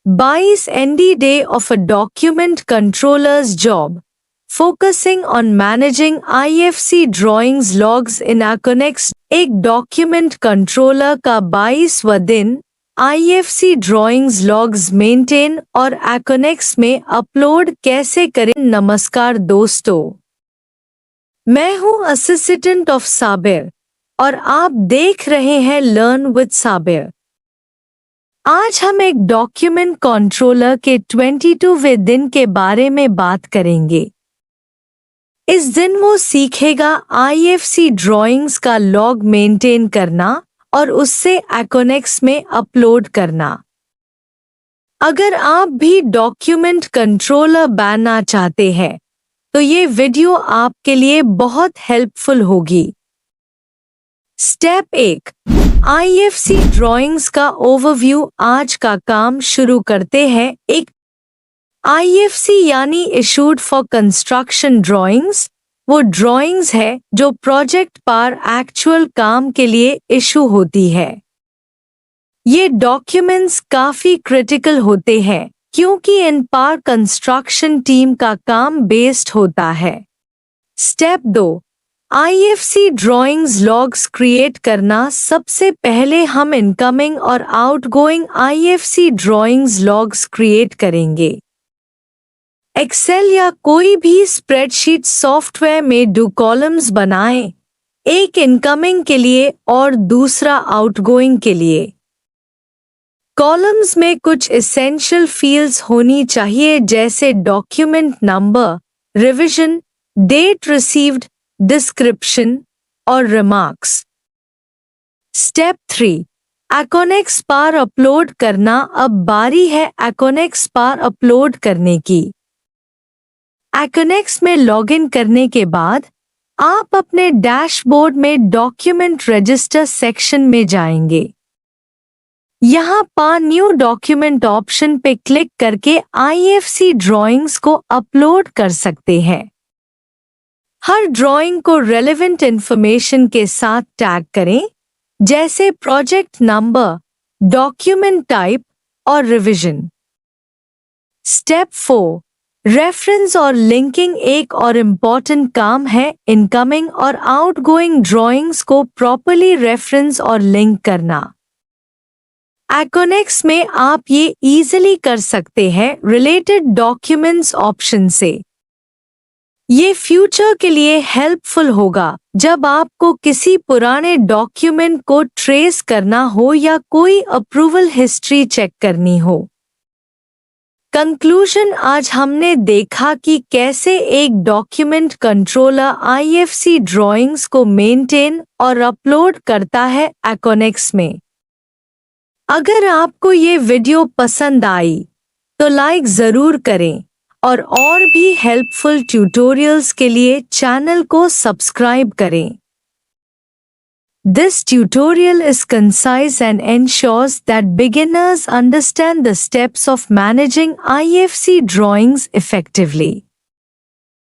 22 ND day of a document controller's job, focusing on managing IFC drawings logs in aconex। एक document controller का 22वां दिन IFC drawings logs maintain और aconex में upload कैसे करें। नमस्कार दोस्तों, मैं हूं असिस्टेंट ऑफ साबिर और आप देख रहे हैं लर्न विद साबिर। आज हम एक डॉक्यूमेंट कंट्रोलर के 22वें दिन के बारे में बात करेंगे। इस दिन वो सीखेगा IFC ड्राइंग्स का लॉग मेंटेन करना और उससे aconex में अपलोड करना। अगर आप भी डॉक्यूमेंट कंट्रोलर बनना चाहते हैं तो ये वीडियो आपके लिए बहुत हेल्पफुल होगी। स्टेप 1, IFC ड्राइंग्स का ओवरव्यू। आज का काम शुरू करते हैं। एक IFC यानी इशूड फॉर कंस्ट्रक्शन ड्राइंग्स वो ड्राइंग्स है जो प्रोजेक्ट पर एक्चुअल काम के लिए इशू होती है। ये डॉक्यूमेंट्स काफी क्रिटिकल होते हैं क्योंकि इन पर कंस्ट्रक्शन टीम का काम बेस्ड होता है। Step 2, IFC drawings logs create करना। सबसे पहले हम इनकमिंग और outgoing IFC drawings logs create करेंगे। एक्सेल या कोई भी स्प्रेडशीट सॉफ्टवेयर में 2 कॉलम्स बनाएं, एक इनकमिंग के लिए और दूसरा आउटगोइंग के लिए। कॉलम्स में कुछ एसेंशियल फील्ड्स होनी चाहिए जैसे document number, revision, date received, description और रिमार्क्स। स्टेप 3, aconex पर अपलोड करना। अब बारी है aconex पर अपलोड करने की। aconex में लॉगिन करने के बाद आप अपने डैशबोर्ड में डॉक्यूमेंट रजिस्टर सेक्शन में जाएंगे। यहाँ पर न्यू डॉक्यूमेंट ऑप्शन पे क्लिक करके IFC ड्राइंग्स को अपलोड कर सकते हैं। हर ड्राइंग को रेलेवेंट इंफॉर्मेशन के साथ टैग करें जैसे प्रोजेक्ट नंबर, डॉक्यूमेंट टाइप और रिवीजन। स्टेप 4, रेफरेंस और लिंकिंग। एक और इम्पॉर्टेंट काम है इनकमिंग और आउटगोइंग ड्राइंग्स को प्रॉपर्ली रेफरेंस और लिंक करना। aconex में आप ये इजीली कर सकते हैं रिलेटेड डॉक्यूमेंट्स ऑप्शन से। ये फ्यूचर के लिए हेल्पफुल होगा जब आपको किसी पुराने डॉक्यूमेंट को ट्रेस करना हो या कोई अप्रूवल हिस्ट्री चेक करनी हो। कंक्लूजन, आज हमने देखा कि कैसे एक डॉक्यूमेंट कंट्रोलर IFC ड्राइंग्स को मेंटेन और अपलोड करता है aconex में। अगर आपको ये वीडियो पसंद आई तो लाइक ज़रूर करें और भी हेल्पफुल ट्यूटोरियल्स के लिए चैनल को सब्सक्राइब करें। This tutorial is concise and ensures that beginners understand the steps of managing IFC drawings effectively.